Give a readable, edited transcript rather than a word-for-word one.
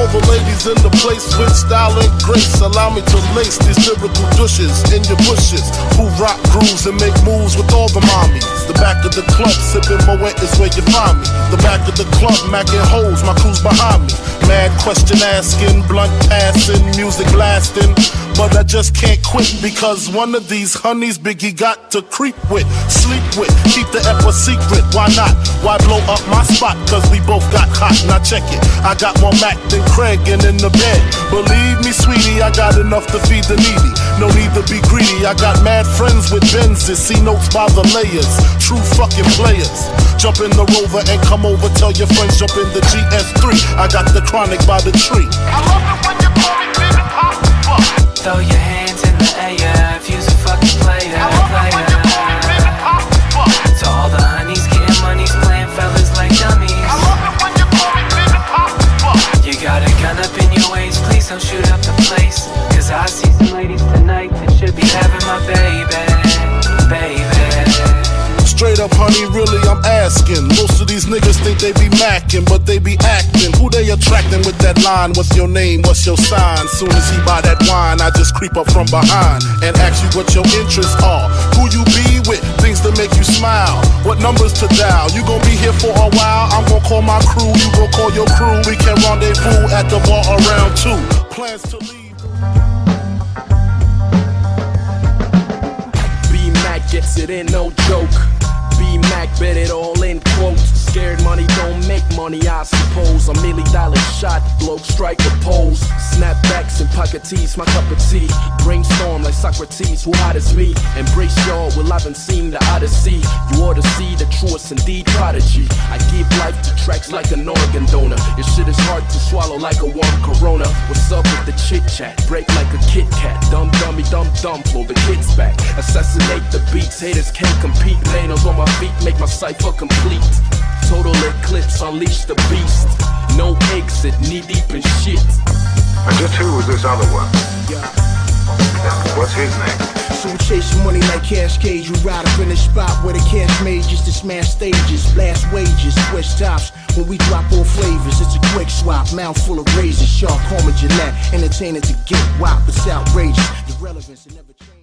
all the ladies in the place with style and grace, allow me to lace these lyrical douches in your bushes who rock grooves and make moves with all the mommies. The back of the club sipping Moet is where you find me. The back of the club macking hoes, my crew's behind me. Mad question asking, blunt passing, music blasting, but I just can't quit because one of these honeys Biggie got to creep with, sleep with, keep the F a secret. Why not? Why blow up my spot? Cause we both got hot. Now check it, I got more Mac than Craig and in the bed. Believe me, sweetie, I got enough to feed the needy. No need to be greedy, I got mad friends with Benzes, see notes by the layers. True fucking players. Jump in the Rover and come over, tell your friends jump in the GS3. I got the chronic by the tree. I love it when you call me Big Papa. Throw your hands in the air if you's a fucking player. I love it when you call me Big Papa. To all the honeys getting money's playing fellas like dummies. I love it when you call me Big Papa. You got a gun up in your waist, please don't shoot up the place. Cause I see some ladies tonight that should be having my baby, baby. Straight up, honey, really, I'm asking. Most of these niggas think they be macking, but they be acting. Who they attracting with that line? What's your name? What's your sign? Soon as he buy that wine, I just creep up from behind and ask you what your interests are. Who you be with? Things to make you smile. What numbers to dial? You gon' be here for a while. I'm gon' call my crew. You gon' call your crew. We can rendezvous at the bar around 2. Plans to leave. B-Mac gets it in, no joke. B-Mac bet it all in quotes. Scared money don't make money, I suppose. A $1 million shot, bloke strike a pose. Snapbacks and pocket tees, my cup of tea. Brainstorm like Socrates, who hot as me? Embrace y'all, well I haven't seen the Odyssey. You ought to see the truest indeed prodigy. I give life to tracks like an organ donor. Your shit is hard to swallow like a warm Corona. What's up with the chit chat? Break like a Kit Kat. Dumb dummy, dumb flow, the kid's back. Assassinate the beats, haters can't compete. Nails on my feet make my cipher complete. Total eclipse, unleash the beast. No exit, knee deep in shit. And just who was this other one? Yeah. What's his name? So we chasing money like Cascades. We ride up in the spot where the cash majors to smash stages, blast wages, switch tops. When we drop all flavors, it's a quick swap. Mouth full of razors, sharp, Homer Gillette. Entertaining to get wop, it's outrageous. The relevance, it never changes.